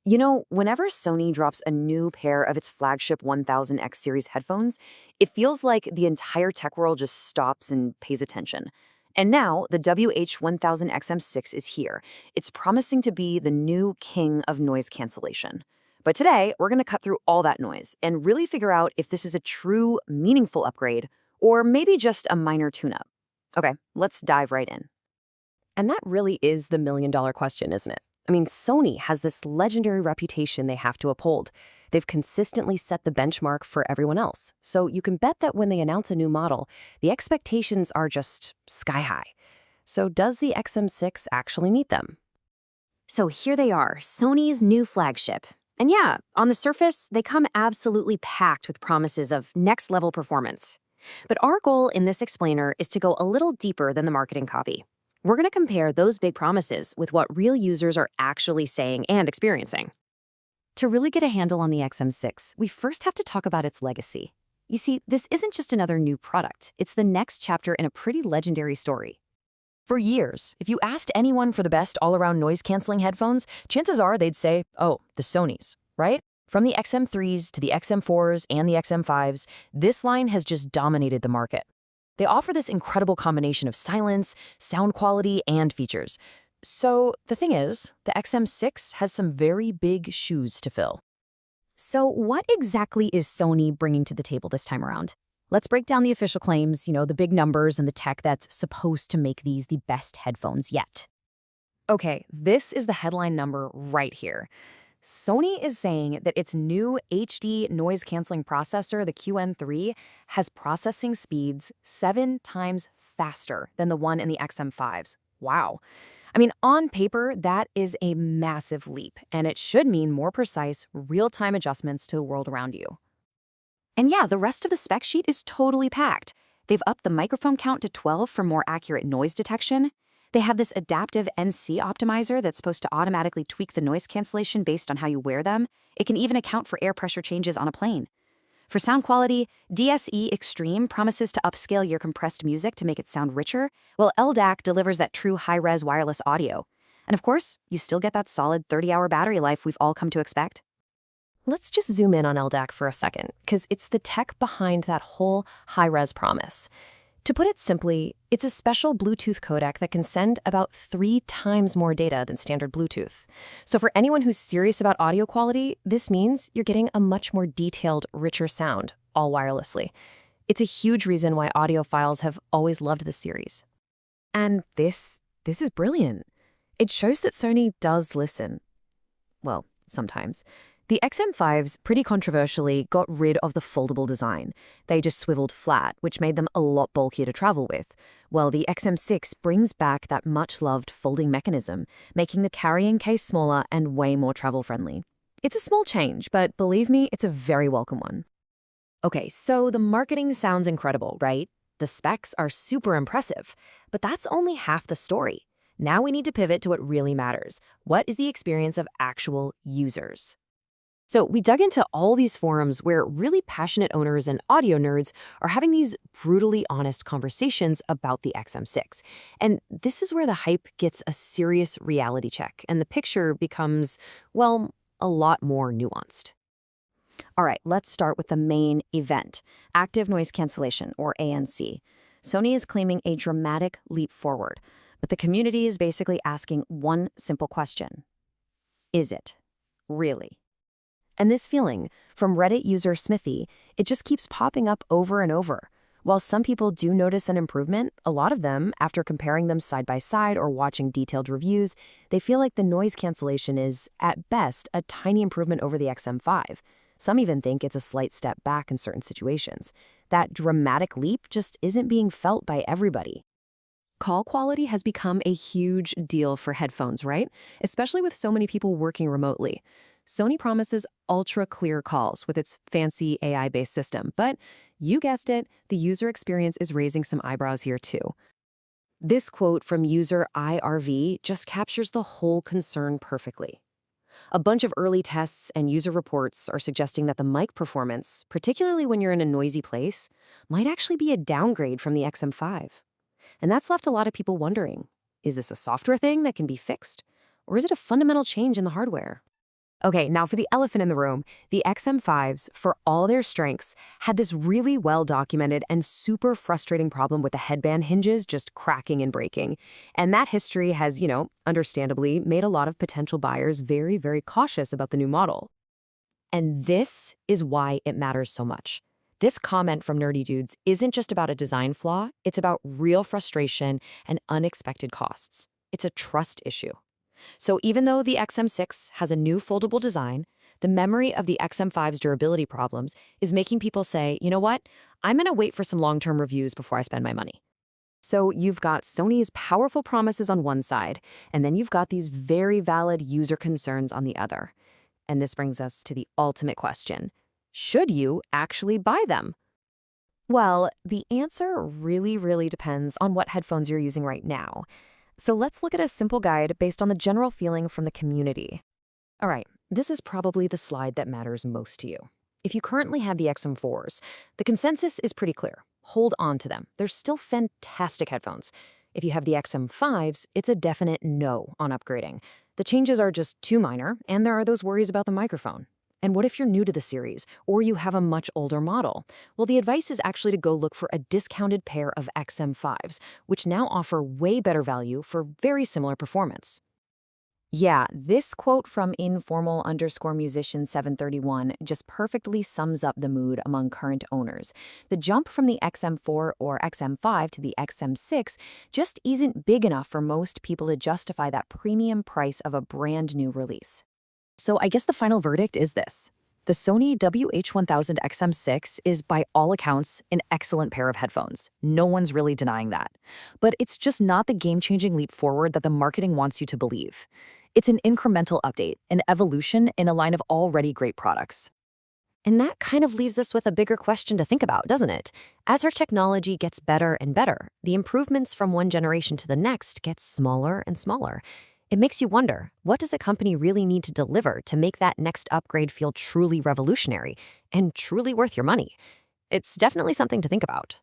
You know, whenever Sony drops a new pair of its flagship 1000X series headphones, it feels like the entire tech world just stops and pays attention. And now, the WH-1000XM6 is here. It's promising to be the new king of noise cancellation. But today, we're going to cut through all that noise and really figure out if this is a true, meaningful upgrade or maybe just a minor tune-up. Okay, let's dive right in. And that really is the million-dollar question, isn't it? I mean, Sony has this legendary reputation they have to uphold. They've consistently set the benchmark for everyone else. So you can bet that when they announce a new model, the expectations are just sky high. So does the XM6 actually meet them? So here they are, Sony's new flagship. And yeah, on the surface, they come absolutely packed with promises of next-level performance. But our goal in this explainer is to go a little deeper than the marketing copy. We're going to compare those big promises with what real users are actually saying and experiencing. To really get a handle on the XM6, we first have to talk about its legacy. You see, this isn't just another new product, it's the next chapter in a pretty legendary story. For years, if you asked anyone for the best all-around noise-canceling headphones, chances are they'd say, oh, the Sonys, right? From the XM3s to the XM4s and the XM5s, this line has just dominated the market. They offer this incredible combination of silence, sound quality, and features. So the thing is, the XM6 has some very big shoes to fill. So what exactly is Sony bringing to the table this time around? Let's break down the official claims, the big numbers and the tech that's supposed to make these the best headphones yet. Okay, this is the headline number right here. Sony is saying that its new HD noise-canceling processor, the QN3, has processing speeds 7 times faster than the one in the XM5s. Wow. I mean, on paper, that is a massive leap, and it should mean more precise, real-time adjustments to the world around you. And yeah, the rest of the spec sheet is totally packed. They've upped the microphone count to 12 for more accurate noise detection. They have this adaptive NC optimizer that's supposed to automatically tweak the noise cancellation based on how you wear them. It can even account for air pressure changes on a plane. For sound quality, DSE Extreme promises to upscale your compressed music to make it sound richer, while LDAC delivers that true high-res wireless audio. And of course, you still get that solid 30-hour battery life we've all come to expect. Let's just zoom in on LDAC for a second, because it's the tech behind that whole high-res promise. To put it simply, it's a special Bluetooth codec that can send about 3 times more data than standard Bluetooth. So for anyone who's serious about audio quality, this means you're getting a much more detailed, richer sound, all wirelessly. It's a huge reason why audiophiles have always loved this series. And this is brilliant. It shows that Sony does listen. Well, sometimes. The XM5s, pretty controversially, got rid of the foldable design. They just swiveled flat, which made them a lot bulkier to travel with. Well, the XM6 brings back that much-loved folding mechanism, making the carrying case smaller and way more travel-friendly. It's a small change, but believe me, it's a very welcome one. Okay, so the marketing sounds incredible, right? The specs are super impressive, but that's only half the story. Now we need to pivot to what really matters. What is the experience of actual users? So we dug into all these forums where really passionate owners and audio nerds are having these brutally honest conversations about the XM6. And this is where the hype gets a serious reality check, and the picture becomes, well, a lot more nuanced. All right, let's start with the main event, active noise cancellation, or ANC. Sony is claiming a dramatic leap forward, but the community is basically asking one simple question. Is it? Really? And this feeling, from Reddit user Smithy, it just keeps popping up over and over. While some people do notice an improvement, a lot of them, after comparing them side by side or watching detailed reviews, they feel like the noise cancellation is, at best, a tiny improvement over the XM5. Some even think it's a slight step back in certain situations. That dramatic leap just isn't being felt by everybody. Call quality has become a huge deal for headphones, right? Especially with so many people working remotely. Sony promises ultra-clear calls with its fancy AI-based system, but you guessed it, the user experience is raising some eyebrows here too. This quote from user IRV just captures the whole concern perfectly. A bunch of early tests and user reports are suggesting that the mic performance, particularly when you're in a noisy place, might actually be a downgrade from the XM5. And that's left a lot of people wondering, is this a software thing that can be fixed? Or is it a fundamental change in the hardware? Okay, now for the elephant in the room, the XM5s, for all their strengths, had this really well-documented and super frustrating problem with the headband hinges just cracking and breaking. And that history has, understandably made a lot of potential buyers very, very cautious about the new model. And this is why it matters so much. This comment from Nerdy Dudes isn't just about a design flaw, it's about real frustration and unexpected costs. It's a trust issue. So even though the XM6 has a new foldable design, the memory of the XM5's durability problems is making people say, you know what, I'm going to wait for some long-term reviews before I spend my money. So you've got Sony's powerful promises on one side, and then you've got these very valid user concerns on the other. And this brings us to the ultimate question. Should you actually buy them? Well, the answer really, really depends on what headphones you're using right now. So let's look at a simple guide based on the general feeling from the community. All right, this is probably the slide that matters most to you. If you currently have the XM4s, the consensus is pretty clear. Hold on to them. They're still fantastic headphones. If you have the XM5s, it's a definite no on upgrading. The changes are just too minor, and there are those worries about the microphone. And what if you're new to the series, or you have a much older model? Well, the advice is actually to go look for a discounted pair of XM5s, which now offer way better value for very similar performance. Yeah, this quote from informal_musician731 just perfectly sums up the mood among current owners. The jump from the XM4 or XM5 to the XM6 just isn't big enough for most people to justify that premium price of a brand new release. So I guess the final verdict is this. The Sony WH-1000XM6 is by all accounts an excellent pair of headphones. No one's really denying that. But it's just not the game-changing leap forward that the marketing wants you to believe. It's an incremental update, an evolution in a line of already great products. And that kind of leaves us with a bigger question to think about, doesn't it? As our technology gets better and better, the improvements from one generation to the next get smaller and smaller. It makes you wonder, what does a company really need to deliver to make that next upgrade feel truly revolutionary and truly worth your money? It's definitely something to think about.